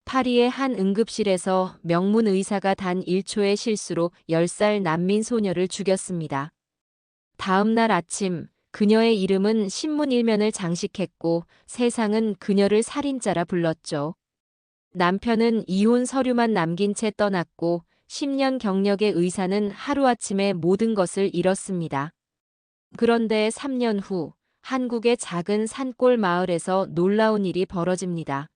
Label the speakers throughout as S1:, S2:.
S1: 파리의 한 응급실에서 명문 의사가 단 1초의 실수로 10살 난민 소녀를 죽였습니다. 다음 날 아침, 그녀의 이름은 신문 일면을 장식했고 세상은 그녀를 살인자라 불렀죠. 남편은 이혼 서류만 남긴 채 떠났고 10년 경력의 의사는 하루아침에 모든 것을 잃었습니다. 그런데 3년 후, 한국의 작은 산골 마을에서 놀라운 일이 벌어집니다.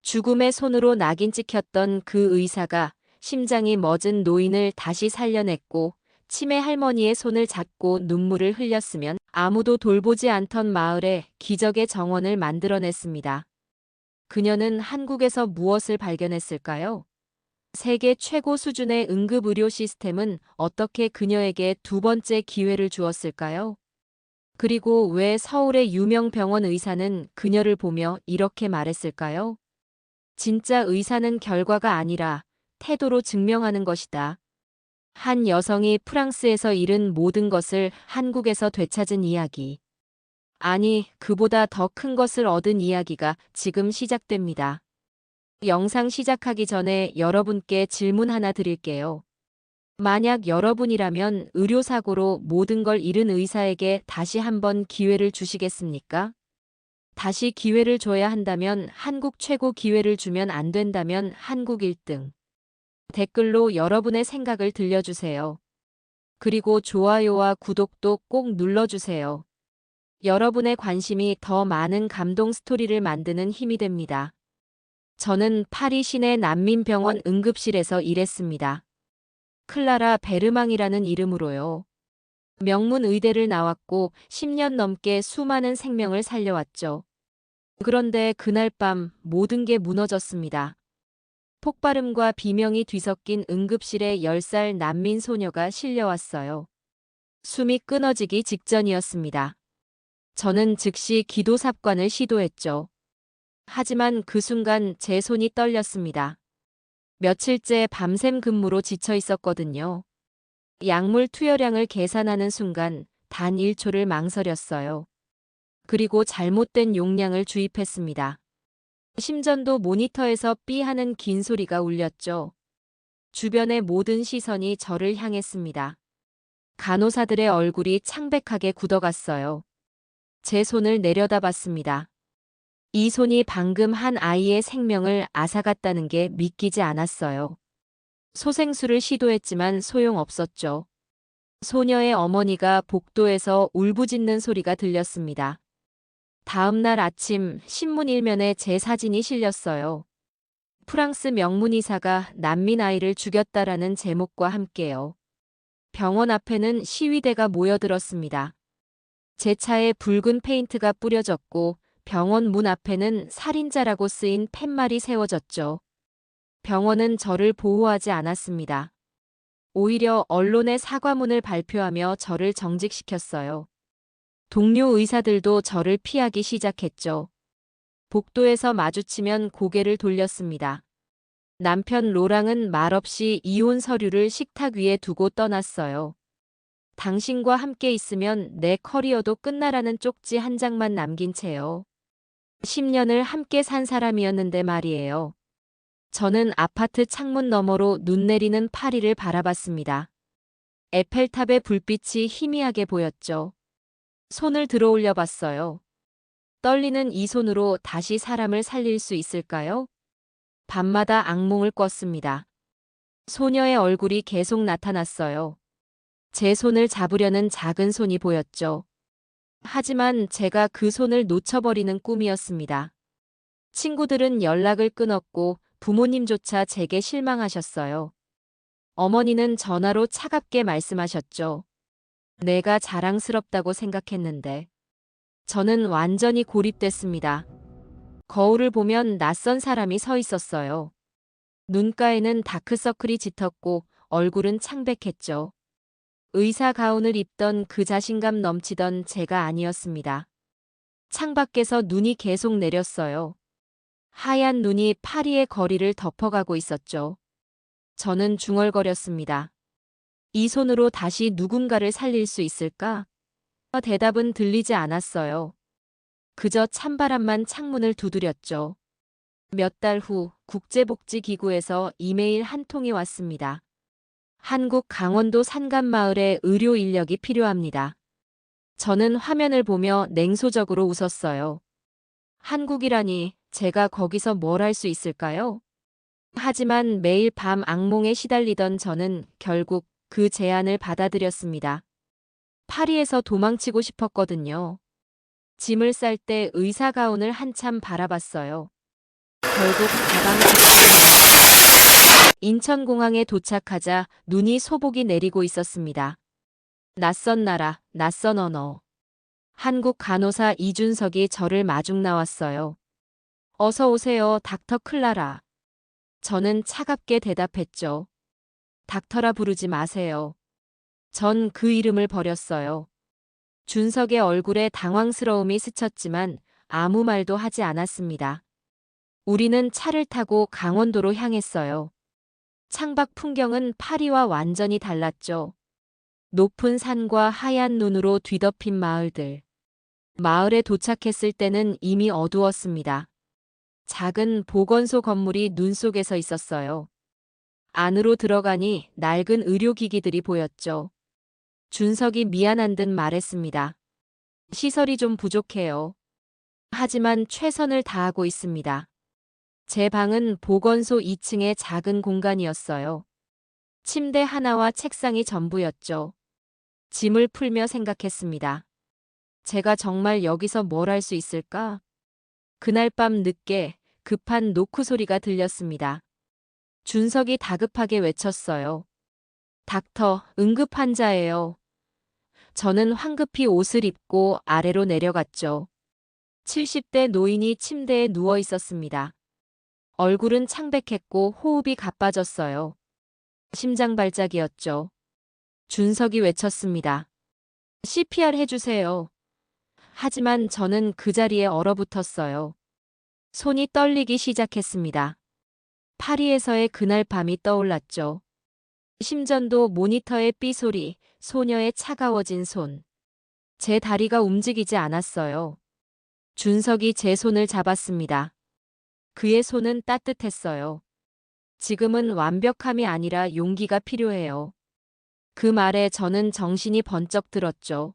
S1: 죽음의 손으로 낙인 찍혔던 그 의사가 심장이 멎은 노인을 다시 살려냈고 치매 할머니의 손을 잡고 눈물을 흘렸으면 아무도 돌보지 않던 마을에 기적의 정원을 만들어냈습니다. 그녀는 한국에서 무엇을 발견했을까요? 세계 최고 수준의 응급의료 시스템은 어떻게 그녀에게 두 번째 기회를 주었을까요? 그리고 왜 서울의 유명 병원 의사는 그녀를 보며 이렇게 말했을까요? 진짜 의사는 결과가 아니라 태도로 증명하는 것이다. 한 여성이 프랑스에서 잃은 모든 것을 한국에서 되찾은 이야기. 아니, 그보다 더 큰 것을 얻은 이야기가 지금 시작됩니다. 영상 시작하기 전에 여러분께 질문 하나 드릴게요. 만약 여러분이라면 의료사고로 모든 걸 잃은 의사에게 다시 한번 기회를 주시겠습니까? 다시 기회를 줘야 한다면 한국 최고 기회를 주면 안 된다면 한국 1등. 댓글로 여러분의 생각을 들려주세요. 그리고 좋아요와 구독도 꼭 눌러주세요. 여러분의 관심이 더 많은 감동 스토리를 만드는 힘이 됩니다. 저는 파리 시내 난민병원 응급실에서 일했습니다. 클라라 베르망이라는 이름으로요. 명문 의대를 나왔고 10년 넘게 수많은 생명을 살려왔죠. 그런데 그날 밤 모든 게 무너졌습니다. 폭발음과 비명이 뒤섞인 응급실에 10살 난민 소녀가 실려왔어요. 숨이 끊어지기 직전이었습니다. 저는 즉시 기도삽관을 시도했죠. 하지만 그 순간 제 손이 떨렸습니다. 며칠째 밤샘 근무로 지쳐 있었거든요. 약물 투여량을 계산하는 순간 단 1초를 망설였어요. 그리고 잘못된 용량을 주입했습니다. 심전도 모니터에서 삐 하는 긴 소리가 울렸죠. 주변의 모든 시선이 저를 향했습니다. 간호사들의 얼굴이 창백하게 굳어갔어요. 제 손을 내려다봤습니다. 이 손이 방금 한 아이의 생명을 앗아갔다는 게 믿기지 않았어요. 소생술을 시도했지만 소용없었죠. 소녀의 어머니가 복도에서 울부짖는 소리가 들렸습니다. 다음 날 아침 신문 일면에 제 사진이 실렸어요. 프랑스 명문의사가 난민 아이를 죽였다라는 제목과 함께요. 병원 앞에는 시위대가 모여들었습니다. 제 차에 붉은 페인트가 뿌려졌고 병원 문 앞에는 살인자라고 쓰인 팻말이 세워졌죠. 병원은 저를 보호하지 않았습니다. 오히려 언론에 사과문을 발표하며 저를 정직시켰어요. 동료 의사들도 저를 피하기 시작했죠. 복도에서 마주치면 고개를 돌렸습니다. 남편 로랑은 말없이 이혼 서류를 식탁 위에 두고 떠났어요. 당신과 함께 있으면 내 커리어도 끝나라는 쪽지 한 장만 남긴 채요. 10년을 함께 산 사람이었는데 말이에요. 저는 아파트 창문 너머로 눈 내리는 파리를 바라봤습니다. 에펠탑의 불빛이 희미하게 보였죠. 손을 들어 올려 봤어요. 떨리는 이 손으로 다시 사람을 살릴 수 있을까요? 밤마다 악몽을 꿨습니다. 소녀의 얼굴이 계속 나타났어요. 제 손을 잡으려는 작은 손이 보였죠. 하지만 제가 그 손을 놓쳐버리는 꿈이었습니다. 친구들은 연락을 끊었고 부모님조차 제게 실망하셨어요. 어머니는 전화로 차갑게 말씀하셨죠. 내가 자랑스럽다고 생각했는데. 저는 완전히 고립됐습니다. 거울을 보면 낯선 사람이 서 있었어요. 눈가에는 다크서클이 짙었고 얼굴은 창백했죠. 의사 가운을 입던 그 자신감 넘치던 제가 아니었습니다. 창밖에서 눈이 계속 내렸어요. 하얀 눈이 파리의 거리를 덮어가고 있었죠. 저는 중얼거렸습니다. 이 손으로 다시 누군가를 살릴 수 있을까? 대답은 들리지 않았어요. 그저 찬바람만 창문을 두드렸죠. 몇 달 후 국제복지기구에서 이메일 한 통이 왔습니다. 한국 강원도 산간마을에 의료 인력이 필요합니다. 저는 화면을 보며 냉소적으로 웃었어요. 한국이라니 제가 거기서 뭘 할 수 있을까요? 하지만 매일 밤 악몽에 시달리던 저는 결국 그 제안을 받아들였습니다. 파리에서 도망치고 싶었거든요. 짐을 쌀 때 의사 가운을 한참 바라봤어요. 결국 가방을 샀습니다. 인천공항에 도착하자 눈이 소복이 내리고 있었습니다. 낯선 나라, 낯선 언어. 한국 간호사 이준석이 저를 마중 나왔어요. 어서 오세요, 닥터 클라라. 저는 차갑게 대답했죠. 닥터라 부르지 마세요. 전 그 이름을 버렸어요. 준석의 얼굴에 당황스러움이 스쳤지만 아무 말도 하지 않았습니다. 우리는 차를 타고 강원도로 향했어요. 창밖 풍경은 파리와 완전히 달랐죠. 높은 산과 하얀 눈으로 뒤덮인 마을들. 마을에 도착했을 때는 이미 어두웠습니다. 작은 보건소 건물이 눈 속에 서 있었어요. 안으로 들어가니 낡은 의료기기들이 보였죠. 준석이 미안한 듯 말했습니다. 시설이 좀 부족해요. 하지만 최선을 다하고 있습니다. 제 방은 보건소 2층의 작은 공간이었어요. 침대 하나와 책상이 전부였죠. 짐을 풀며 생각했습니다. 제가 정말 여기서 뭘 할 수 있을까? 그날 밤 늦게 급한 노크 소리가 들렸습니다. 준석이 다급하게 외쳤어요. 닥터, 응급 환자예요. 저는 황급히 옷을 입고 아래로 내려갔죠. 70대 노인이 침대에 누워 있었습니다. 얼굴은 창백했고 호흡이 가빠졌어요. 심장 발작이었죠. 준석이 외쳤습니다. CPR 해주세요. 하지만 저는 그 자리에 얼어붙었어요. 손이 떨리기 시작했습니다. 파리에서의 그날 밤이 떠올랐죠. 심전도 모니터의 삐소리, 소녀의 차가워진 손. 제 다리가 움직이지 않았어요. 준석이 제 손을 잡았습니다. 그의 손은 따뜻했어요. 지금은 완벽함이 아니라 용기가 필요해요. 그 말에 저는 정신이 번쩍 들었죠.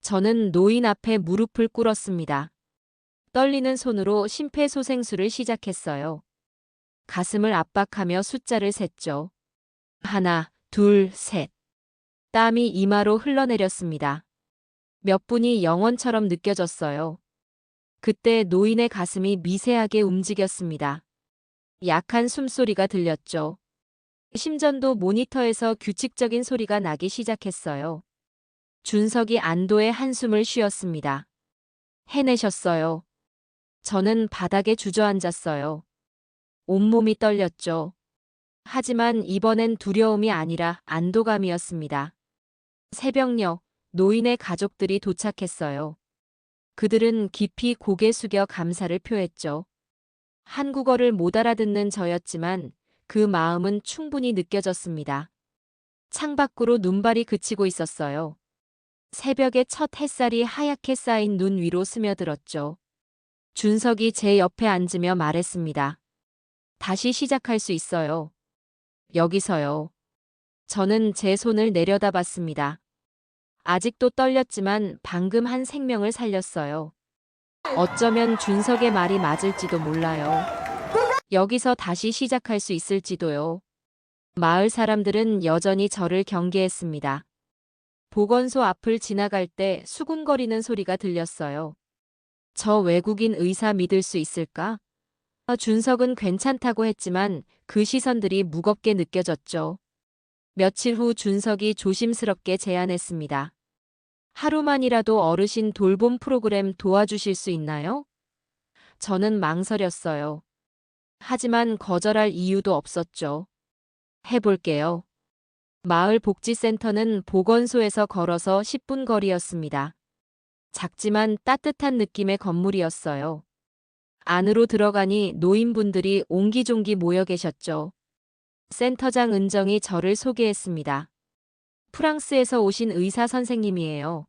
S1: 저는 노인 앞에 무릎을 꿇었습니다. 떨리는 손으로 심폐소생술을 시작했어요. 가슴을 압박하며 숫자를 셌죠. 하나, 둘, 셋. 땀이 이마로 흘러내렸습니다. 몇 분이 영원처럼 느껴졌어요. 그때 노인의 가슴이 미세하게 움직였습니다. 약한 숨소리가 들렸죠. 심전도 모니터에서 규칙적인 소리가 나기 시작했어요. 준석이 안도의 한숨을 쉬었습니다. 해내셨어요. 저는 바닥에 주저앉았어요. 온몸이 떨렸죠. 하지만 이번엔 두려움이 아니라 안도감이었습니다. 새벽녘 노인의 가족들이 도착했어요. 그들은 깊이 고개 숙여 감사를 표했죠. 한국어를 못 알아듣는 저였지만 그 마음은 충분히 느껴졌습니다. 창밖으로 눈발이 그치고 있었어요. 새벽의 첫 햇살이 하얗게 쌓인 눈 위로 스며들었죠. 준석이 제 옆에 앉으며 말했습니다. 다시 시작할 수 있어요. 여기서요. 저는 제 손을 내려다봤습니다. 아직도 떨렸지만 방금 한 생명을 살렸어요. 어쩌면 준석의 말이 맞을지도 몰라요. 여기서 다시 시작할 수 있을지도요. 마을 사람들은 여전히 저를 경계했습니다. 보건소 앞을 지나갈 때 수군거리는 소리가 들렸어요. 저 외국인 의사 믿을 수 있을까? 준석은 괜찮다고 했지만 그 시선들이 무겁게 느껴졌죠. 며칠 후 준석이 조심스럽게 제안했습니다. 하루만이라도 어르신 돌봄 프로그램 도와주실 수 있나요? 저는 망설였어요. 하지만 거절할 이유도 없었죠. 해볼게요. 마을 복지센터는 보건소에서 걸어서 10분 거리였습니다. 작지만 따뜻한 느낌의 건물이었어요. 안으로 들어가니 노인분들이 옹기종기 모여 계셨죠. 센터장 은정이 저를 소개했습니다. 프랑스에서 오신 의사 선생님이에요.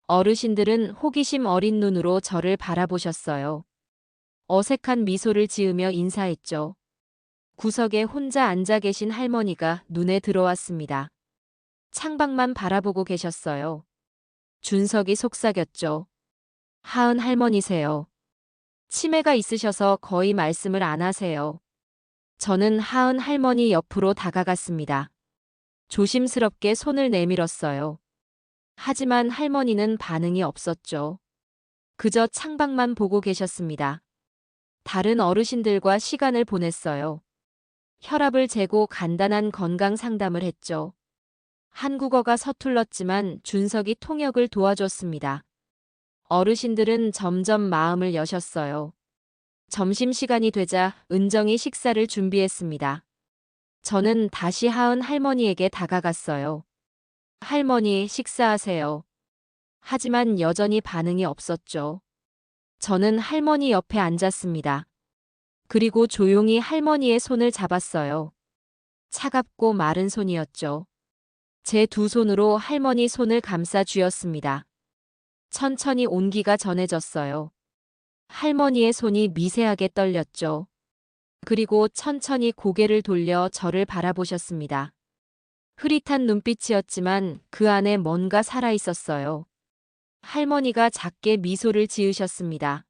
S1: 어르신들은 호기심 어린 눈으로 저를 바라보셨어요. 어색한 미소를 지으며 인사했죠. 구석에 혼자 앉아 계신 할머니가 눈에 들어왔습니다. 창밖만 바라보고 계셨어요. 준석이 속삭였죠. 하은 할머니세요. 치매가 있으셔서 거의 말씀을 안 하세요. 저는 하은 할머니 옆으로 다가갔습니다. 조심스럽게 손을 내밀었어요. 하지만 할머니는 반응이 없었죠. 그저 창밖만 보고 계셨습니다. 다른 어르신들과 시간을 보냈어요. 혈압을 재고 간단한 건강 상담을 했죠. 한국어가 서툴렀지만 준석이 통역을 도와줬습니다. 어르신들은 점점 마음을 여셨어요. 점심시간이 되자 은정이 식사를 준비했습니다. 저는 다시 하은 할머니에게 다가갔어요. 할머니, 식사하세요. 하지만 여전히 반응이 없었죠. 저는 할머니 옆에 앉았습니다. 그리고 조용히 할머니의 손을 잡았어요. 차갑고 마른 손이었죠. 제 두 손으로 할머니 손을 감싸 쥐었습니다. 천천히 온기가 전해졌어요. 할머니의 손이 미세하게 떨렸죠. 그리고 천천히 고개를 돌려 저를 바라보셨습니다. 흐릿한 눈빛이었지만 그 안에 뭔가 살아있었어요. 할머니가 작게 미소를 지으셨습니다.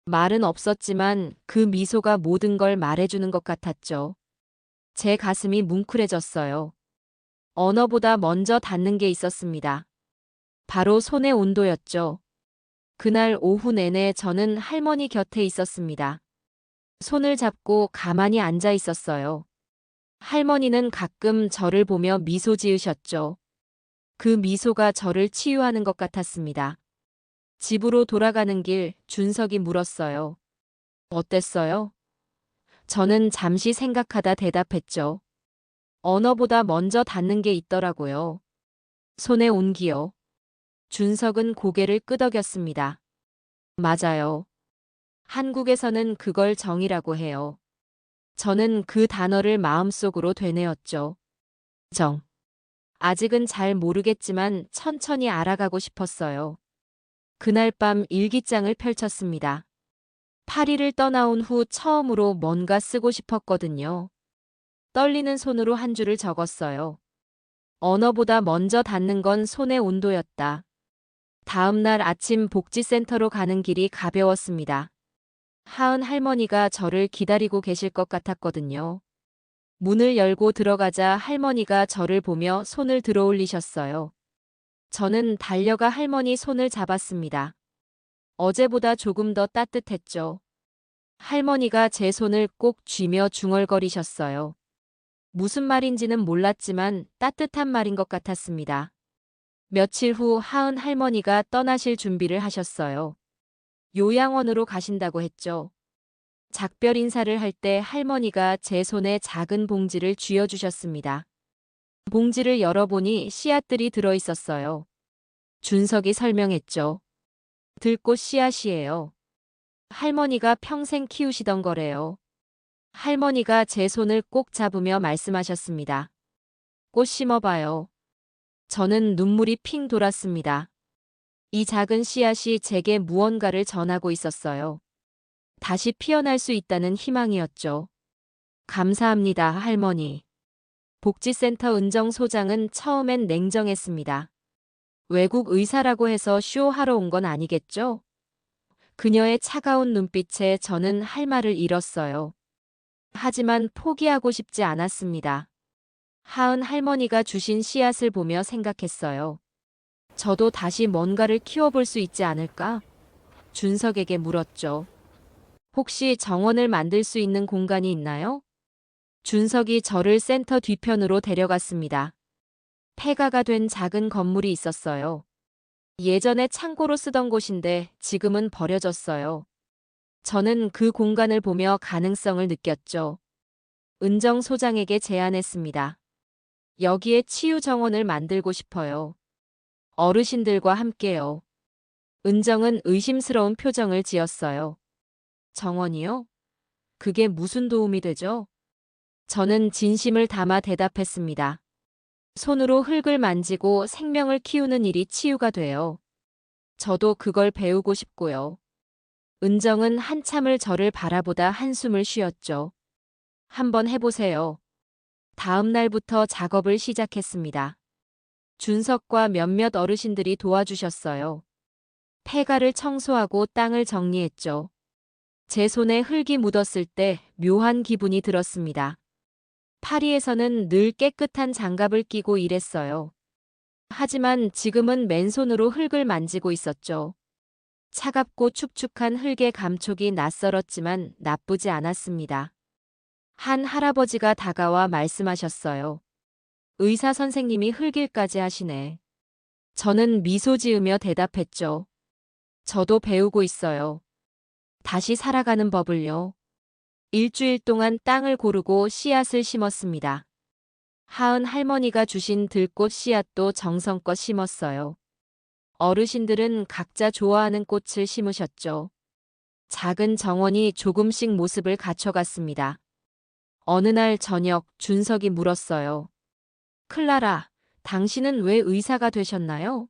S1: 말은 없었지만 그 미소가 모든 걸 말해주는 것 같았죠. 제 가슴이 뭉클해졌어요. 언어보다 먼저 닿는 게 있었습니다. 바로 손의 온도였죠. 그날 오후 내내 저는 할머니 곁에 있었습니다. 손을 잡고 가만히 앉아 있었어요. 할머니는 가끔 저를 보며 미소 지으셨죠. 그 미소가 저를 치유하는 것 같았습니다. 집으로 돌아가는 길 준석이 물었어요. 어땠어요? 저는 잠시 생각하다 대답했죠. 언어보다 먼저 닿는 게 있더라고요. 손의 온기요. 준석은 고개를 끄덕였습니다. 맞아요. 한국에서는 그걸 정이라고 해요. 저는 그 단어를 마음속으로 되뇌었죠. 정. 아직은 잘 모르겠지만 천천히 알아가고 싶었어요. 그날 밤 일기장을 펼쳤습니다. 파리를 떠나온 후 처음으로 뭔가 쓰고 싶었거든요. 떨리는 손으로 한 줄을 적었어요. 언어보다 먼저 닿는 건 손의 온도였다. 다음 날 아침 복지센터로 가는 길이 가벼웠습니다. 하은 할머니가 저를 기다리고 계실 것 같았거든요. 문을 열고 들어가자 할머니가 저를 보며 손을 들어 올리셨어요. 저는 달려가 할머니 손을 잡았습니다. 어제보다 조금 더 따뜻했죠. 할머니가 제 손을 꼭 쥐며 중얼거리셨어요. 무슨 말인지는 몰랐지만 따뜻한 말인 것 같았습니다. 며칠 후 하은 할머니가 떠나실 준비를 하셨어요. 요양원으로 가신다고 했죠. 작별 인사를 할 때 할머니가 제 손에 작은 봉지를 쥐어주셨습니다. 봉지를 열어보니 씨앗들이 들어있었어요. 준석이 설명했죠. 들꽃 씨앗이에요. 할머니가 평생 키우시던 거래요. 할머니가 제 손을 꼭 잡으며 말씀하셨습니다. 꽃 심어봐요. 저는 눈물이 핑 돌았습니다. 이 작은 씨앗이 제게 무언가를 전하고 있었어요. 다시 피어날 수 있다는 희망이었죠. 감사합니다, 할머니. 복지센터 은정 소장은 처음엔 냉정했습니다. 외국 의사라고 해서 쇼하러 온 건 아니겠죠? 그녀의 차가운 눈빛에 저는 할 말을 잃었어요. 하지만 포기하고 싶지 않았습니다. 하은 할머니가 주신 씨앗을 보며 생각했어요. 저도 다시 뭔가를 키워볼 수 있지 않을까? 준석에게 물었죠. 혹시 정원을 만들 수 있는 공간이 있나요? 준석이 저를 센터 뒤편으로 데려갔습니다. 폐가가 된 작은 건물이 있었어요. 예전에 창고로 쓰던 곳인데 지금은 버려졌어요. 저는 그 공간을 보며 가능성을 느꼈죠. 은정 소장에게 제안했습니다. 여기에 치유 정원을 만들고 싶어요. 어르신들과 함께요. 은정은 의심스러운 표정을 지었어요. 정원이요? 그게 무슨 도움이 되죠? 저는 진심을 담아 대답했습니다. 손으로 흙을 만지고 생명을 키우는 일이 치유가 돼요. 저도 그걸 배우고 싶고요. 은정은 한참을 저를 바라보다 한숨을 쉬었죠. 한번 해보세요. 다음 날부터 작업을 시작했습니다. 준석과 몇몇 어르신들이 도와주셨어요. 폐가를 청소하고 땅을 정리했죠. 제 손에 흙이 묻었을 때 묘한 기분이 들었습니다. 파리에서는 늘 깨끗한 장갑을 끼고 일했어요. 하지만 지금은 맨손으로 흙을 만지고 있었죠. 차갑고 축축한 흙의 감촉이 낯설었지만 나쁘지 않았습니다. 한 할아버지가 다가와 말씀하셨어요. 의사 선생님이 흙일까지 하시네. 저는 미소 지으며 대답했죠. 저도 배우고 있어요. 다시 살아가는 법을요. 일주일 동안 땅을 고르고 씨앗을 심었습니다. 하은 할머니가 주신 들꽃 씨앗도 정성껏 심었어요. 어르신들은 각자 좋아하는 꽃을 심으셨죠. 작은 정원이 조금씩 모습을 갖춰갔습니다. 어느 날 저녁 준석이 물었어요. 클라라, 당신은 왜 의사가 되셨나요?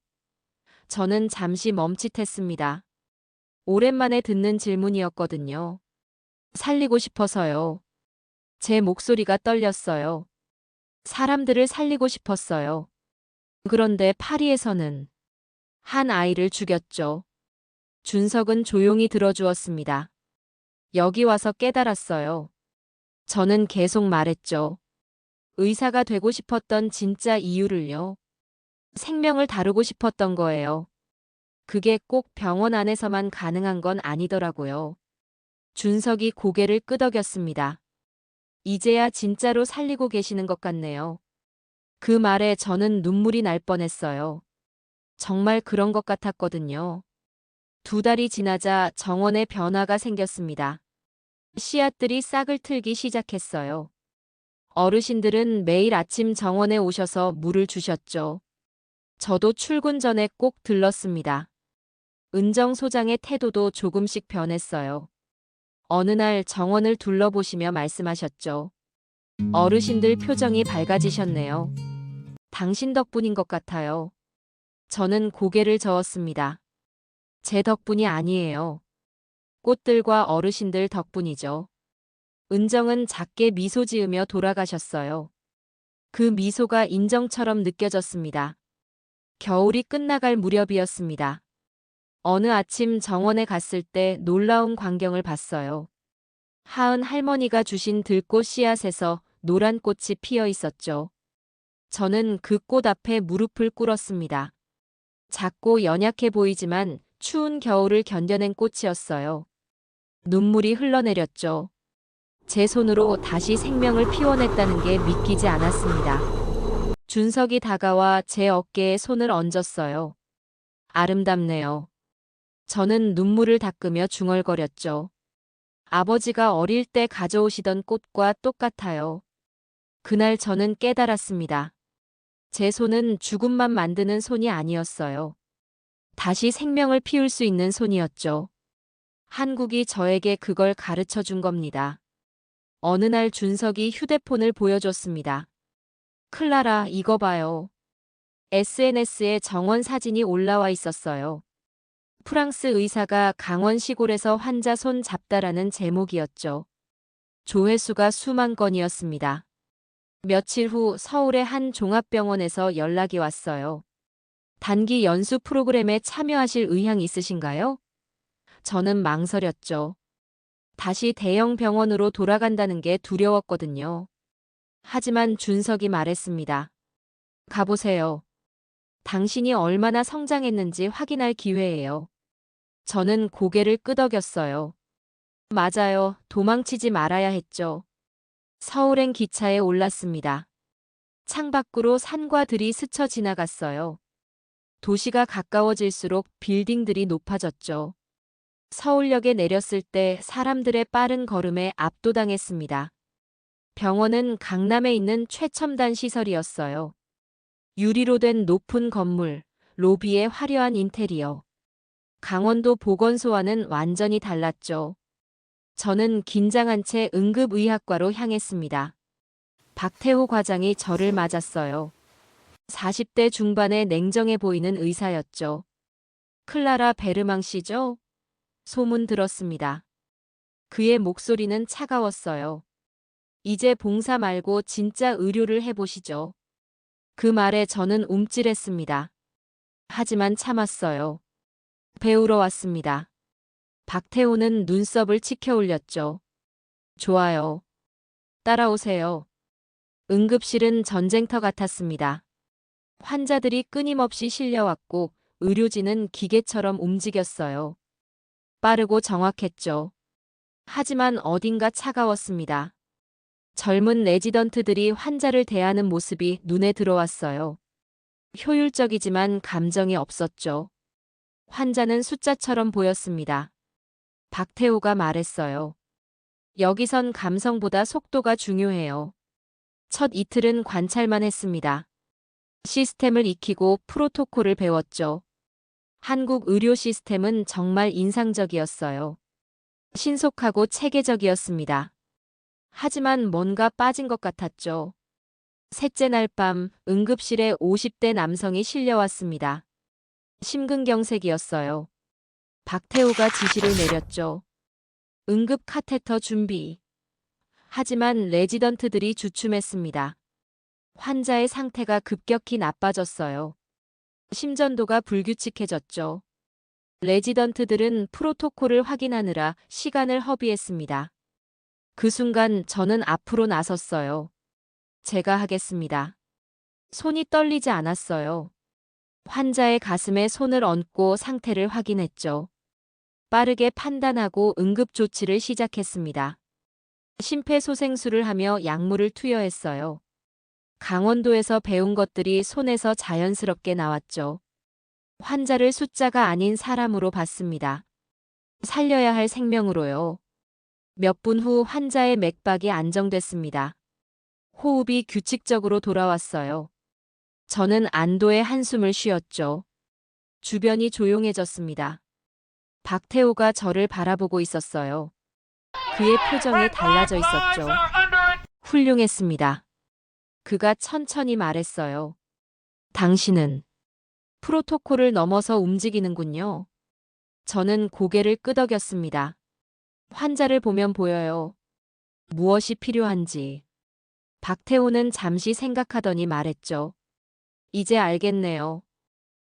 S1: 저는 잠시 멈칫했습니다. 오랜만에 듣는 질문이었거든요. 살리고 싶어서요. 제 목소리가 떨렸어요. 사람들을 살리고 싶었어요. 그런데 파리에서는 한 아이를 죽였죠. 준석은 조용히 들어주었습니다. 여기 와서 깨달았어요. 저는 계속 말했죠. 의사가 되고 싶었던 진짜 이유를요. 생명을 다루고 싶었던 거예요. 그게 꼭 병원 안에서만 가능한 건 아니더라고요. 준석이 고개를 끄덕였습니다. 이제야 진짜로 살리고 계시는 것 같네요. 그 말에 저는 눈물이 날 뻔했어요. 정말 그런 것 같았거든요. 2달이 지나자 정원에 변화가 생겼습니다. 씨앗들이 싹을 틀기 시작했어요. 어르신들은 매일 아침 정원에 오셔서 물을 주셨죠. 저도 출근 전에 꼭 들렀습니다. 은정 소장의 태도도 조금씩 변했어요. 어느 날 정원을 둘러보시며 말씀하셨죠. 어르신들 표정이 밝아지셨네요. 당신 덕분인 것 같아요. 저는 고개를 저었습니다. 제 덕분이 아니에요. 꽃들과 어르신들 덕분이죠. 은정은 작게 미소 지으며 돌아가셨어요. 그 미소가 인정처럼 느껴졌습니다. 겨울이 끝나갈 무렵이었습니다. 어느 아침 정원에 갔을 때 놀라운 광경을 봤어요. 하은 할머니가 주신 들꽃 씨앗에서 노란 꽃이 피어 있었죠. 저는 그 꽃 앞에 무릎을 꿇었습니다. 작고 연약해 보이지만 추운 겨울을 견뎌낸 꽃이었어요. 눈물이 흘러내렸죠. 제 손으로 다시 생명을 피워냈다는 게 믿기지 않았습니다. 준석이 다가와 제 어깨에 손을 얹었어요. 아름답네요. 저는 눈물을 닦으며 중얼거렸죠. 아버지가 어릴 때 가져오시던 꽃과 똑같아요. 그날 저는 깨달았습니다. 제 손은 죽음만 만드는 손이 아니었어요. 다시 생명을 피울 수 있는 손이었죠. 한국이 저에게 그걸 가르쳐 준 겁니다. 어느 날 준석이 휴대폰을 보여줬습니다. 클라라, 이거 봐요. SNS에 정원 사진이 올라와 있었어요. 프랑스 의사가 강원 시골에서 환자 손 잡다라는 제목이었죠. 조회수가 수만 건이었습니다. 며칠 후 서울의 한 종합병원에서 연락이 왔어요. 단기 연수 프로그램에 참여하실 의향 있으신가요? 저는 망설였죠. 다시 대형 병원으로 돌아간다는 게 두려웠거든요. 하지만 준석이 말했습니다. 가보세요. 당신이 얼마나 성장했는지 확인할 기회예요. 저는 고개를 끄덕였어요. 맞아요. 도망치지 말아야 했죠. 서울행 기차에 올랐습니다. 창밖으로 산과 들이 스쳐 지나갔어요. 도시가 가까워질수록 빌딩들이 높아졌죠. 서울역에 내렸을 때 사람들의 빠른 걸음에 압도당했습니다. 병원은 강남에 있는 최첨단 시설이었어요. 유리로 된 높은 건물, 로비의 화려한 인테리어. 강원도 보건소와는 완전히 달랐죠. 저는 긴장한 채 응급의학과로 향했습니다. 박태호 과장이 저를 맞았어요. 40대 중반의 냉정해 보이는 의사였죠. 클라라 베르망 씨죠? 소문 들었습니다. 그의 목소리는 차가웠어요. 이제 봉사 말고 진짜 의료를 해보시죠. 그 말에 저는 움찔했습니다. 하지만 참았어요. 배우러 왔습니다. 박태호는 눈썹을 치켜 올렸죠. 좋아요. 따라오세요. 응급실은 전쟁터 같았습니다. 환자들이 끊임없이 실려왔고 의료진은 기계처럼 움직였어요. 빠르고 정확했죠. 하지만 어딘가 차가웠습니다. 젊은 레지던트들이 환자를 대하는 모습이 눈에 들어왔어요. 효율적이지만 감정이 없었죠. 환자는 숫자처럼 보였습니다. 박태호가 말했어요. 여기선 감성보다 속도가 중요해요. 첫 이틀은 관찰만 했습니다. 시스템을 익히고 프로토콜을 배웠죠. 한국 의료 시스템은 정말 인상적이었어요. 신속하고 체계적이었습니다. 하지만 뭔가 빠진 것 같았죠. 셋째 날 밤 응급실에 50대 남성이 실려왔습니다. 심근경색이었어요. 박태호가 지시를 내렸죠. 응급 카테터 준비. 하지만 레지던트들이 주춤했습니다. 환자의 상태가 급격히 나빠졌어요. 심전도가 불규칙해졌죠. 레지던트들은 프로토콜을 확인하느라 시간을 허비했습니다. 그 순간 저는 앞으로 나섰어요. 제가 하겠습니다. 손이 떨리지 않았어요. 환자의 가슴에 손을 얹고 상태를 확인했죠. 빠르게 판단하고 응급조치를 시작했습니다. 심폐소생술을 하며 약물을 투여했어요. 강원도에서 배운 것들이 손에서 자연스럽게 나왔죠. 환자를 숫자가 아닌 사람으로 봤습니다. 살려야 할 생명으로요. 몇 분 후 환자의 맥박이 안정됐습니다. 호흡이 규칙적으로 돌아왔어요. 저는 안도의 한숨을 쉬었죠. 주변이 조용해졌습니다. 박태호가 저를 바라보고 있었어요. 그의 표정이 달라져 있었죠. 훌륭했습니다. 그가 천천히 말했어요. 당신은 프로토콜을 넘어서 움직이는군요. 저는 고개를 끄덕였습니다. 환자를 보면 보여요. 무엇이 필요한지. 박태호는 잠시 생각하더니 말했죠. 이제 알겠네요.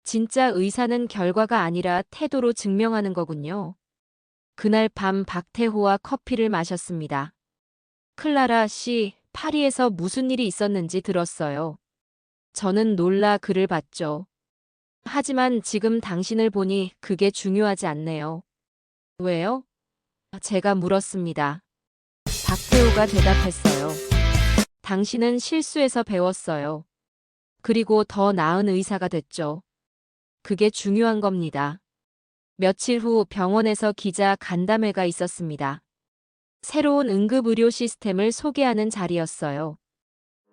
S1: 진짜 의사는 결과가 아니라 태도로 증명하는 거군요. 그날 밤 박태호와 커피를 마셨습니다. 클라라 씨, 파리에서 무슨 일이 있었는지 들었어요. 저는 놀라 그를 봤죠. 하지만 지금 당신을 보니 그게 중요하지 않네요. 왜요? 제가 물었습니다. 박태호가 대답했어요. 당신은 실수에서 배웠어요. 그리고 더 나은 의사가 됐죠. 그게 중요한 겁니다. 며칠 후 병원에서 기자 간담회가 있었습니다. 새로운 응급의료 시스템을 소개하는 자리였어요.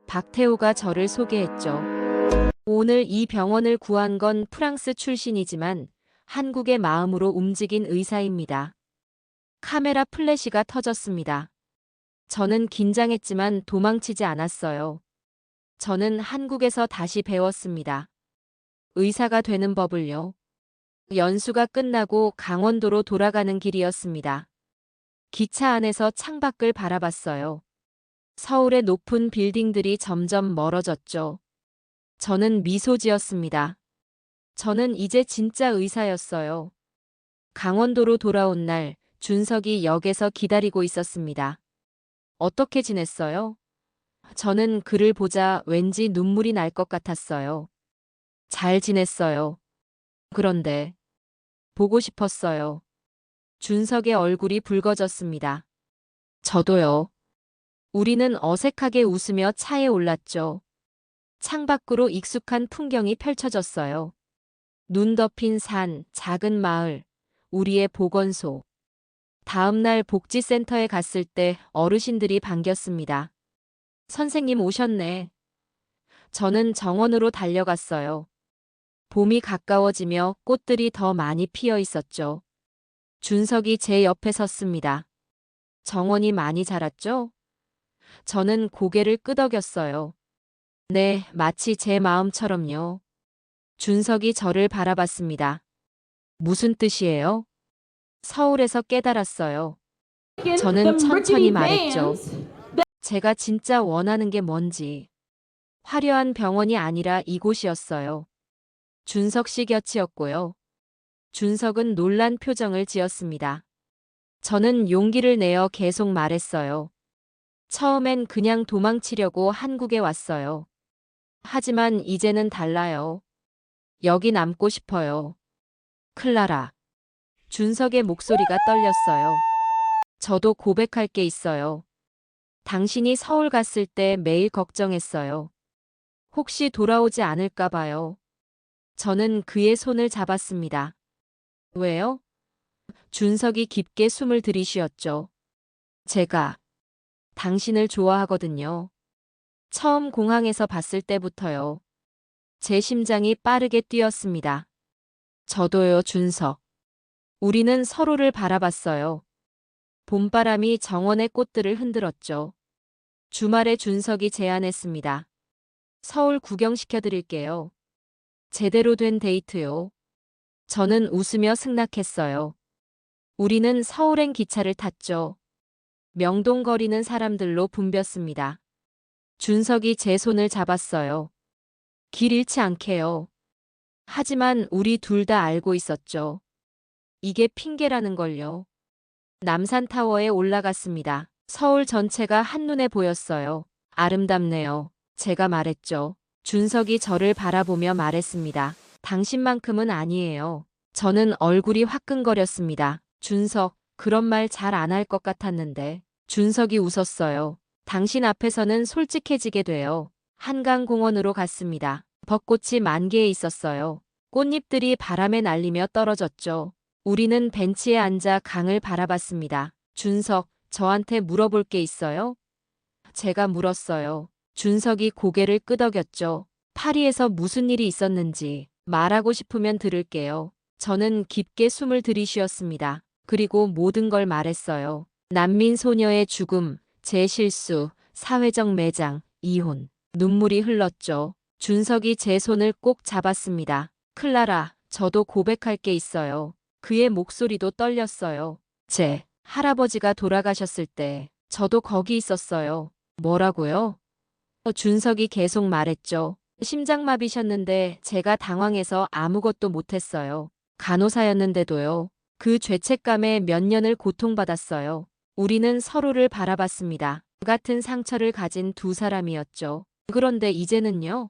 S1: 박태호가 저를 소개했죠. 오늘 이 병원을 구한 건 프랑스 출신이지만 한국의 마음으로 움직인 의사입니다. 카메라 플래시가 터졌습니다. 저는 긴장했지만 도망치지 않았어요. 저는 한국에서 다시 배웠습니다. 의사가 되는 법을요. 연수가 끝나고 강원도로 돌아가는 길이었습니다. 기차 안에서 창밖을 바라봤어요. 서울의 높은 빌딩들이 점점 멀어졌죠. 저는 미소 지었습니다. 저는 이제 진짜 의사였어요. 강원도로 돌아온 날 준석이 역에서 기다리고 있었습니다. 어떻게 지냈어요? 저는 그를 보자 왠지 눈물이 날 것 같았어요. 잘 지냈어요. 그런데 보고 싶었어요. 준석의 얼굴이 붉어졌습니다. 저도요. 우리는 어색하게 웃으며 차에 올랐죠. 창밖으로 익숙한 풍경이 펼쳐졌어요. 눈 덮인 산, 작은 마을, 우리의 보건소. 다음 날 복지센터에 갔을 때 어르신들이 반겼습니다. 선생님 오셨네. 저는 정원으로 달려갔어요. 봄이 가까워지며 꽃들이 더 많이 피어 있었죠. 준석이 제 옆에 섰습니다. 정원이 많이 자랐죠? 저는 고개를 끄덕였어요. 네, 마치 제 마음처럼요. 준석이 저를 바라봤습니다. 무슨 뜻이에요? 서울에서 깨달았어요. 저는
S2: The
S1: 천천히
S2: rickety
S1: 말했죠.
S2: vans.
S1: 제가 진짜 원하는 게 뭔지. 화려한 병원이 아니라 이곳이었어요. 준석 씨 곁이었고요. 준석은 놀란 표정을 지었습니다. 저는 용기를 내어 계속 말했어요. 처음엔 그냥 도망치려고 한국에 왔어요. 하지만 이제는 달라요. 여기 남고 싶어요. 클라라. 준석의 목소리가 떨렸어요. 저도 고백할 게 있어요. 당신이 서울 갔을 때 매일 걱정했어요. 혹시 돌아오지 않을까 봐요. 저는 그의 손을 잡았습니다. 왜요? 준석이 깊게 숨을 들이쉬었죠. 제가 당신을 좋아하거든요. 처음 공항에서 봤을 때부터요. 제 심장이 빠르게 뛰었습니다. 저도요, 준석. 우리는 서로를 바라봤어요. 봄바람이 정원의 꽃들을 흔들었죠. 주말에 준석이 제안했습니다. 서울 구경시켜드릴게요. 제대로 된 데이트요. 저는 웃으며 승낙했어요. 우리는 서울행 기차를 탔죠. 명동거리는 사람들로 붐볐습니다. 준석이 제 손을 잡았어요. 길 잃지 않게요. 하지만 우리 둘 다 알고 있었죠. 이게 핑계라는 걸요. 남산타워에 올라갔습니다. 서울 전체가 한눈에 보였어요. 아름답네요. 제가 말했죠. 준석이 저를 바라보며 말했습니다. 당신만큼은 아니에요. 저는 얼굴이 화끈거렸습니다. 준석, 그런 말 잘 안 할 것 같았는데. 준석이 웃었어요. 당신 앞에서는 솔직해지게 돼요. 한강공원으로 갔습니다. 벚꽃이 만개에 있었어요. 꽃잎들이 바람에 날리며 떨어졌죠. 우리는 벤치에 앉아 강을 바라봤습니다. 준석, 저한테 물어볼 게 있어요? 제가 물었어요. 준석이 고개를 끄덕였죠. 파리에서 무슨 일이 있었는지 말하고 싶으면 들을게요. 저는 깊게 숨을 들이쉬었습니다. 그리고 모든 걸 말했어요. 난민 소녀의 죽음, 제 실수, 사회적 매장, 이혼. 눈물이 흘렀죠. 준석이 제 손을 꼭 잡았습니다. 클라라, 저도 고백할 게 있어요. 그의 목소리도 떨렸어요. 제 할아버지가 돌아가셨을 때 저도 거기 있었어요. 뭐라고요? 준석이 계속 말했죠. 심장마비셨는데 제가 당황해서 아무것도 못했어요. 간호사였는데도요. 그 죄책감에 몇 년을 고통받았어요. 우리는 서로를 바라봤습니다. 같은 상처를 가진 두 사람이었죠. 그런데 이제는요?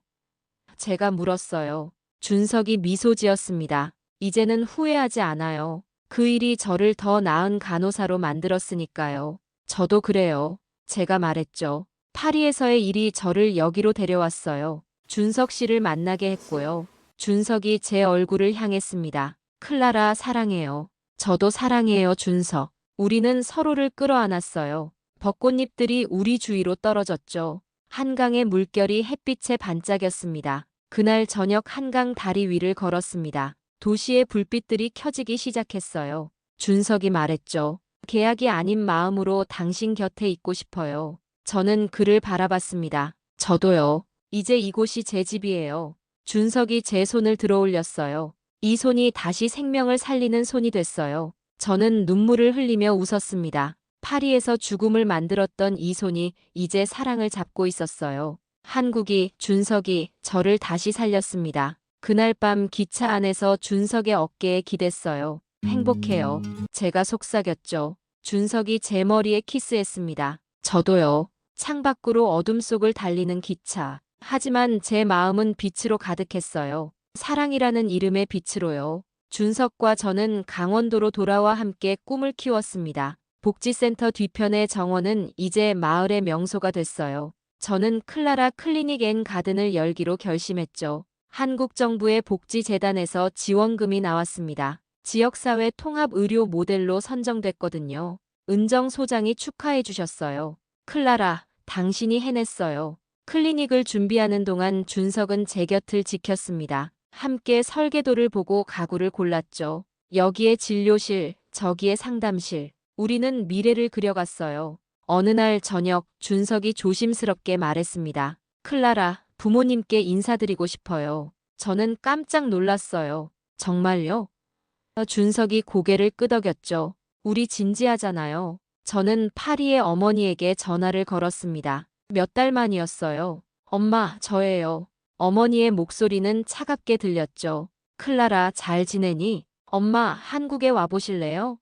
S1: 제가 물었어요. 준석이 미소 지었습니다. 이제는 후회하지 않아요. 그 일이 저를 더 나은 간호사로 만들었으니까요. 저도 그래요. 제가 말했죠. 파리에서의 일이 저를 여기로 데려왔어요. 준석 씨를 만나게 했고요. 준석이 제 얼굴을 향했습니다. 클라라 사랑해요. 저도 사랑해요, 준석. 우리는 서로를 끌어안았어요. 벚꽃잎들이 우리 주위로 떨어졌죠. 한강의 물결이 햇빛에 반짝였습니다. 그날 저녁 한강 다리 위를 걸었습니다. 도시의 불빛들이 켜지기 시작했어요. 준석이 말했죠. 계약이 아닌 마음으로 당신 곁에 있고 싶어요. 저는 그를 바라봤습니다. 저도요. 이제 이곳이 제 집이에요. 준석이 제 손을 들어올렸어요. 이 손이 다시 생명을 살리는 손이 됐어요. 저는 눈물을 흘리며 웃었습니다. 파리에서 죽음을 만들었던 이 손이 이제 사랑을 잡고 있었어요. 한국이, 준석이 저를 다시 살렸습니다. 그날 밤 기차 안에서 준석의 어깨에 기댔어요. 행복해요. 제가 속삭였죠. 준석이 제 머리에 키스했습니다. 저도요. 창밖으로 어둠 속을 달리는 기차. 하지만 제 마음은 빛으로 가득했어요. 사랑이라는 이름의 빛으로요. 준석과 저는 강원도로 돌아와 함께 꿈을 키웠습니다. 복지센터 뒤편의 정원은 이제 마을의 명소가 됐어요. 저는 클라라 클리닉 앤 가든을 열기로 결심했죠. 한국 정부의 복지재단에서 지원금이 나왔습니다. 지역사회 통합의료 모델로 선정됐거든요. 은정 소장이 축하해 주셨어요. 클라라, 당신이 해냈어요. 클리닉을 준비하는 동안 준석은 제 곁을 지켰습니다. 함께 설계도를 보고 가구를 골랐죠. 여기에 진료실, 저기에 상담실. 우리는 미래를 그려갔어요. 어느 날 저녁 준석이 조심스럽게 말했습니다. 클라라, 부모님께 인사드리고 싶어요. 저는 깜짝 놀랐어요. 정말요? 준석이 고개를 끄덕였죠. 우리 진지하잖아요. 저는 파리의 어머니에게 전화를 걸었습니다. 몇 달 만이었어요. 엄마, 저예요. 어머니의 목소리는 차갑게 들렸죠. 클라라, 잘 지내니? 엄마, 한국에 와보실래요?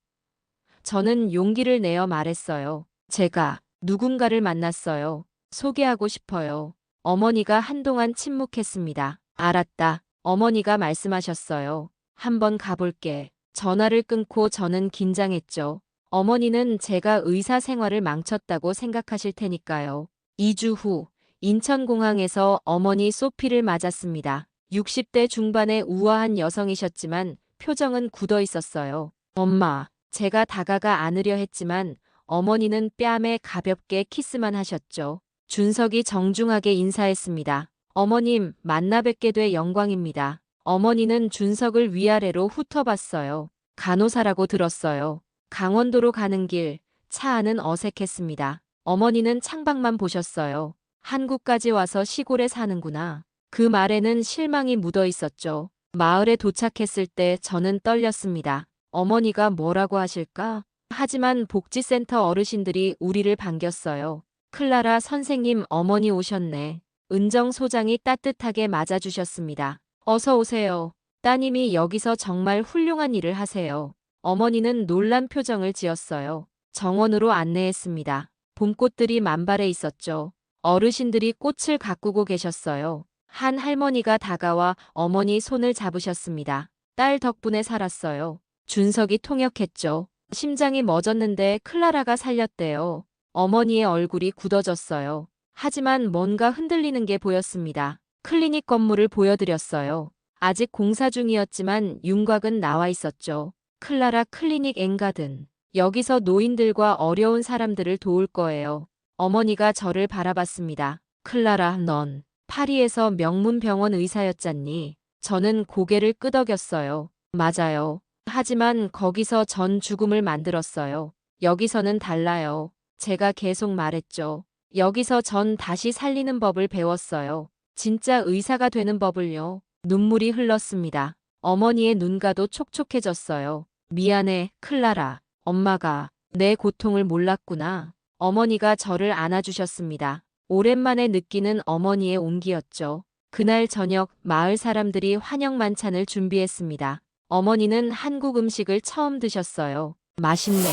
S1: 저는 용기를 내어 말했어요. 제가 누군가를 만났어요. 소개하고 싶어요. 어머니가 한동안 침묵했습니다. 알았다. 어머니가 말씀하셨어요. 한번 가볼게. 전화를 끊고 저는 긴장했죠. 어머니는 제가 의사 생활을 망쳤다고 생각하실 테니까요. 2주 후 인천공항에서 어머니 소피를 맞았습니다. 60대 중반의 우아한 여성이셨지만 표정은 굳어 있었어요. 엄마, 제가 다가가 안으려 했지만 어머니는 뺨에 가볍게 키스만 하셨죠. 준석이 정중하게 인사했습니다. 어머님, 만나 뵙게 돼 영광입니다. 어머니는 준석을 위아래로 훑어봤어요. 간호사라고 들었어요. 강원도로 가는 길, 차 안은 어색했습니다. 어머니는 창밖만 보셨어요. 한국까지 와서 시골에 사는구나. 그 말에는 실망이 묻어 있었죠. 마을에 도착했을 때 저는 떨렸습니다. 어머니가 뭐라고 하실까? 하지만 복지센터 어르신들이 우리를 반겼어요. 클라라 선생님, 어머니 오셨네. 은정 소장이 따뜻하게 맞아주셨습니다. 어서 오세요. 따님이 여기서 정말 훌륭한 일을 하세요. 어머니는 놀란 표정을 지었어요. 정원으로 안내했습니다. 봄꽃들이 만발해 있었죠. 어르신들이 꽃을 가꾸고 계셨어요. 한 할머니가 다가와 어머니 손을 잡으셨습니다. 딸 덕분에 살았어요. 준석이 통역했죠. 심장이 멎었는데 클라라가 살렸대요. 어머니의 얼굴이 굳어졌어요. 하지만 뭔가 흔들리는 게 보였습니다. 클리닉 건물을 보여드렸어요. 아직 공사 중이었지만 윤곽은 나와 있었죠. 클라라 클리닉 앵가든. 여기서 노인들과 어려운 사람들을 도울 거예요. 어머니가 저를 바라봤습니다. 클라라, 넌 파리에서 명문 병원 의사였잖니. 저는 고개를 끄덕였어요. 맞아요. 하지만 거기서 전 죽음을 만들었어요. 여기서는 달라요. 제가 계속 말했죠. 여기서 전 다시 살리는 법을 배웠어요. 진짜 의사가 되는 법을요. 눈물이 흘렀습니다. 어머니의 눈가도 촉촉해졌어요. 미안해, 클라라. 엄마가 내 고통을 몰랐구나. 어머니가 저를 안아주셨습니다. 오랜만에 느끼는 어머니의 온기였죠. 그날 저녁 마을 사람들이 환영 만찬을 준비했습니다. 어머니는 한국 음식을 처음 드셨어요. 맛있네.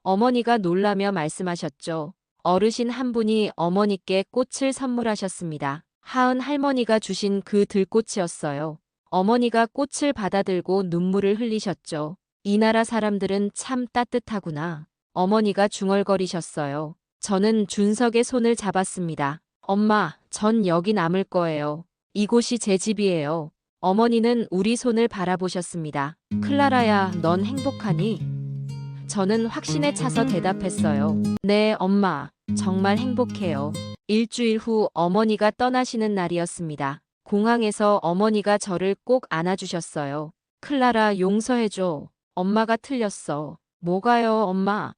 S1: 어머니가 놀라며 말씀하셨죠. 어르신 한 분이 어머니께 꽃을 선물하셨습니다. 하은 할머니가 주신 그 들꽃이었어요. 어머니가 꽃을 받아들고 눈물을 흘리셨죠. 이 나라 사람들은 참 따뜻하구나. 어머니가 중얼거리셨어요. 저는 준석의 손을 잡았습니다. 엄마, 전 여기 남을 거예요. 이곳이 제 집이에요. 어머니는 우리 손을 바라보셨습니다. 클라라야, 넌 행복하니? 저는 확신에 차서 대답했어요. 네, 엄마. 정말 행복해요. 일주일 후 어머니가 떠나시는 날이었습니다. 공항에서 어머니가 저를 꼭 안아주셨어요. 클라라, 용서해줘. 엄마가 틀렸어. 뭐가요, 엄마?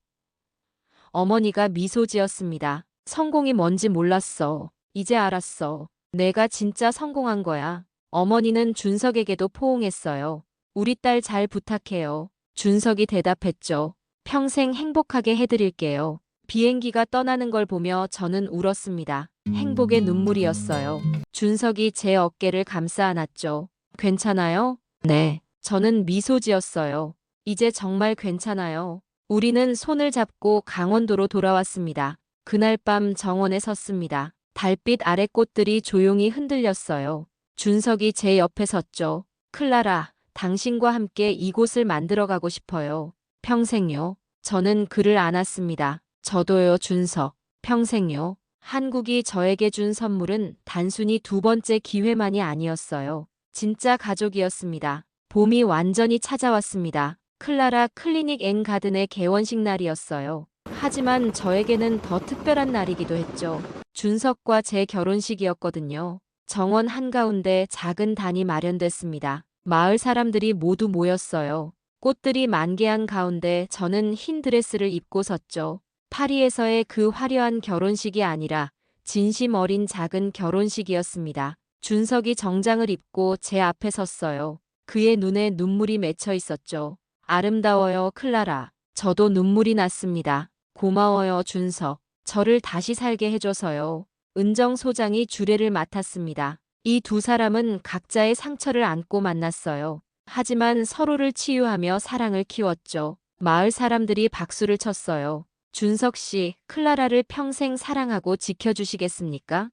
S1: 어머니가 미소 지었습니다. 성공이 뭔지 몰랐어. 이제 알았어. 내가 진짜 성공한 거야. 어머니는 준석에게도 포옹했어요. 우리 딸 잘 부탁해요. 준석이 대답했죠. 평생 행복하게 해드릴게요. 비행기가 떠나는 걸 보며 저는 울었습니다. 행복의 눈물이었어요. 준석이 제 어깨를 감싸 안았죠. 괜찮아요? 네. 저는 미소 지었어요. 이제 정말 괜찮아요. 우리는 손을 잡고 강원도로 돌아왔습니다. 그날 밤 정원에 섰습니다. 달빛 아래 꽃들이 조용히 흔들렸어요. 준석이 제 옆에 섰죠. 클라라, 당신과 함께 이곳을 만들어가고 싶어요. 평생요. 저는 그를 안았습니다. 저도요, 준석. 평생요. 한국이 저에게 준 선물은 단순히 두 번째 기회만이 아니었어요. 진짜 가족이었습니다. 봄이 완전히 찾아왔습니다. 클라라 클리닉 앤 가든의 개원식 날이었어요. 하지만 저에게는 더 특별한 날이기도 했죠. 준석과 제 결혼식이었거든요. 정원 한가운데 작은 단이 마련됐습니다. 마을 사람들이 모두 모였어요. 꽃들이 만개한 가운데 저는 흰 드레스를 입고 섰죠. 파리에서의 그 화려한 결혼식이 아니라 진심 어린 작은 결혼식이었습니다. 준석이 정장을 입고 제 앞에 섰어요. 그의 눈에 눈물이 맺혀 있었죠. 아름다워요, 클라라. 저도 눈물이 났습니다. 고마워요, 준석. 저를 다시 살게 해줘서요. 은정 소장이 주례를 맡았습니다. 이 두 사람은 각자의 상처를 안고 만났어요. 하지만 서로를 치유하며 사랑을 키웠죠. 마을 사람들이 박수를 쳤어요. 준석 씨, 클라라를 평생 사랑하고 지켜주시겠습니까?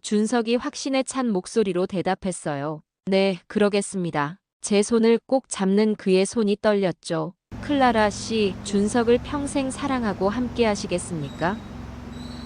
S1: 준석이 확신에 찬 목소리로 대답했어요. 네, 그러겠습니다. 제 손을 꼭 잡는 그의 손이 떨렸죠. 클라라 씨, 준석을 평생 사랑하고 함께 하시겠습니까?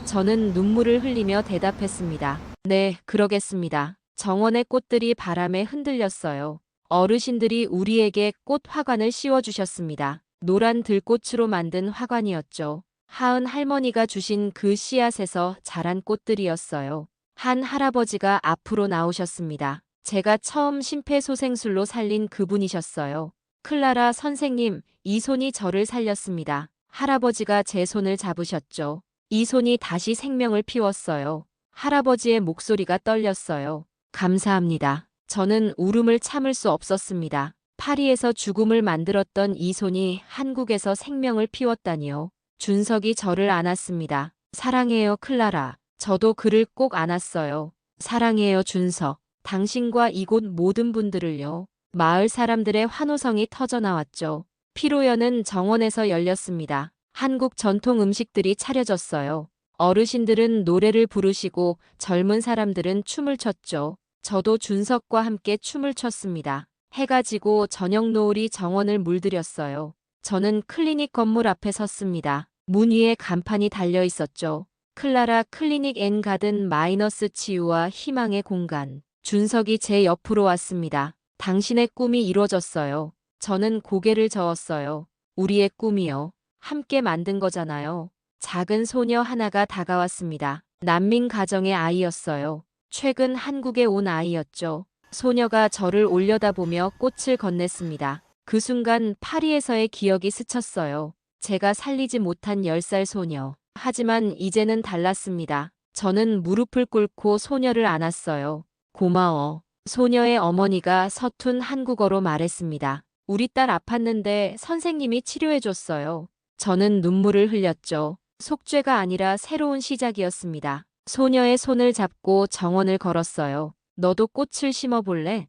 S1: 저는 눈물을 흘리며 대답했습니다. 네, 그러겠습니다. 정원의 꽃들이 바람에 흔들렸어요. 어르신들이 우리에게 꽃 화관을 씌워주셨습니다. 노란 들꽃으로 만든 화관이었죠. 하은 할머니가 주신 그 씨앗에서 자란 꽃들이었어요. 한 할아버지가 앞으로 나오셨습니다. 제가 처음 심폐소생술로 살린 그분이셨어요. 클라라 선생님, 이 손이 저를 살렸습니다. 할아버지가 제 손을 잡으셨죠. 이 손이 다시 생명을 피웠어요. 할아버지의 목소리가 떨렸어요. 감사합니다. 저는 울음을 참을 수 없었습니다. 파리에서 죽음을 만들었던 이 손이 한국에서 생명을 피웠다니요. 준석이 저를 안았습니다. 사랑해요, 클라라. 저도 그를 꼭 안았어요. 사랑해요, 준석. 당신과 이곳 모든 분들을요. 마을 사람들의 환호성이 터져나왔죠. 피로연은 정원에서 열렸습니다. 한국 전통 음식들이 차려졌어요. 어르신들은 노래를 부르시고 젊은 사람들은 춤을 췄죠. 저도 준석과 함께 춤을 췄습니다. 해가 지고 저녁 노을이 정원을 물들였어요. 저는 클리닉 건물 앞에 섰습니다. 문 위에 간판이 달려 있었죠. 클라라 클리닉 앤 가든 마이너스 치유와 희망의 공간. 준석이 제 옆으로 왔습니다. 당신의 꿈이 이루어졌어요. 저는 고개를 저었어요. 우리의 꿈이요. 함께 만든 거잖아요. 작은 소녀 하나가 다가왔습니다. 난민 가정의 아이였어요. 최근 한국에 온 아이였죠. 소녀가 저를 올려다보며 꽃을 건넸습니다. 그 순간 파리에서의 기억이 스쳤어요. 제가 살리지 못한 10살 소녀. 하지만 이제는 달랐습니다. 저는 무릎을 꿇고 소녀를 안았어요. 고마워. 소녀의 어머니가 서툰 한국어로 말했습니다. 우리 딸 아팠는데 선생님이 치료해줬어요. 저는 눈물을 흘렸죠. 속죄가 아니라 새로운 시작이었습니다. 소녀의 손을 잡고 정원을 걸었어요. 너도 꽃을 심어볼래?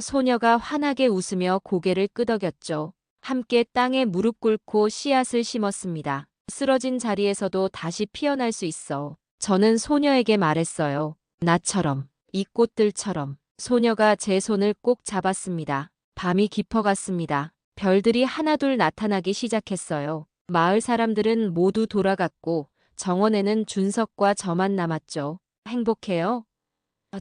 S1: 소녀가 환하게 웃으며 고개를 끄덕였죠. 함께 땅에 무릎 꿇고 씨앗을 심었습니다. 쓰러진 자리에서도 다시 피어날 수 있어. 저는 소녀에게 말했어요. 나처럼, 이 꽃들처럼. 소녀가 제 손을 꼭 잡았습니다. 밤이 깊어갔습니다. 별들이 하나둘 나타나기 시작했어요. 마을 사람들은 모두 돌아갔고 정원에는 준석과 저만 남았죠. 행복해요?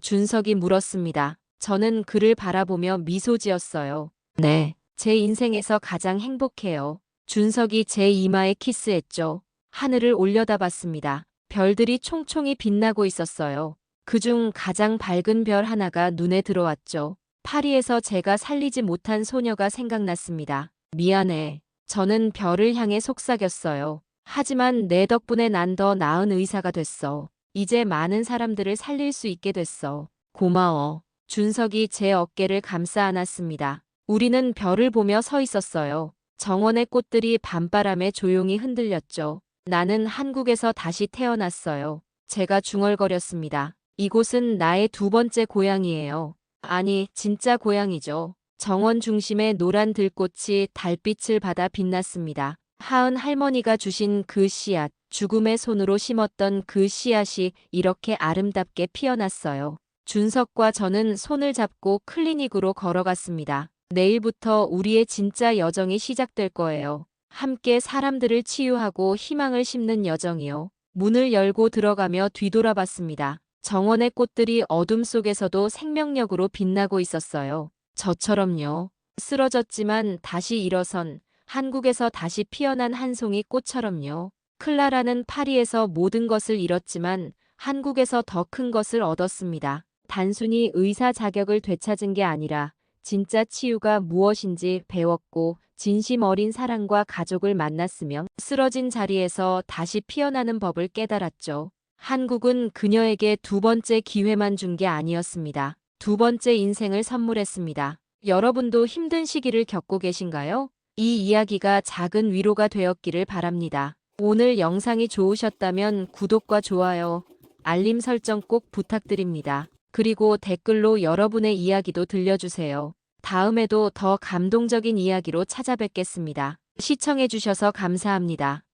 S1: 준석이 물었습니다. 저는 그를 바라보며 미소 지었어요. 네, 제 인생에서 가장 행복해요. 준석이 제 이마에 키스했죠. 하늘을 올려다봤습니다. 별들이 총총히 빛나고 있었어요. 그중 가장 밝은 별 하나가 눈에 들어왔죠. 파리에서 제가 살리지 못한 소녀가 생각났습니다. 미안해. 저는 별을 향해 속삭였어요. 하지만 내 덕분에 난 더 나은 의사가 됐어. 이제 많은 사람들을 살릴 수 있게 됐어. 고마워. 준석이 제 어깨를 감싸 안았습니다. 우리는 별을 보며 서 있었어요. 정원의 꽃들이 밤바람에 조용히 흔들렸죠. 나는 한국에서 다시 태어났어요. 제가 중얼거렸습니다. 이곳은 나의 두 번째 고향이에요. 아니, 진짜 고향이죠. 정원 중심의 노란 들꽃이 달빛을 받아 빛났습니다. 하은 할머니가 주신 그 씨앗, 죽음의 손으로 심었던 그 씨앗이 이렇게 아름답게 피어났어요. 준석과 저는 손을 잡고 클리닉으로 걸어갔습니다. 내일부터 우리의 진짜 여정이 시작될 거예요. 함께 사람들을 치유하고 희망을 심는 여정이요. 문을 열고 들어가며 뒤돌아봤습니다. 정원의 꽃들이 어둠 속에서도 생명력으로 빛나고 있었어요. 저처럼요. 쓰러졌지만 다시 일어선, 한국에서 다시 피어난 한 송이 꽃처럼요. 클라라는 파리에서 모든 것을 잃었지만 한국에서 더 큰 것을 얻었습니다. 단순히 의사 자격을 되찾은 게 아니라 진짜 치유가 무엇인지 배웠고 진심 어린 사랑과 가족을 만났으며 쓰러진 자리에서 다시 피어나는 법을 깨달았죠. 한국은 그녀에게 두 번째 기회만 준 게 아니었습니다. 두 번째 인생을 선물했습니다. 여러분도 힘든 시기를 겪고 계신가요? 이 이야기가 작은 위로가 되었기를 바랍니다. 오늘 영상이 좋으셨다면 구독과 좋아요, 알림 설정 꼭 부탁드립니다. 그리고 댓글로 여러분의 이야기도 들려주세요. 다음에도 더 감동적인 이야기로 찾아뵙겠습니다. 시청해주셔서 감사합니다.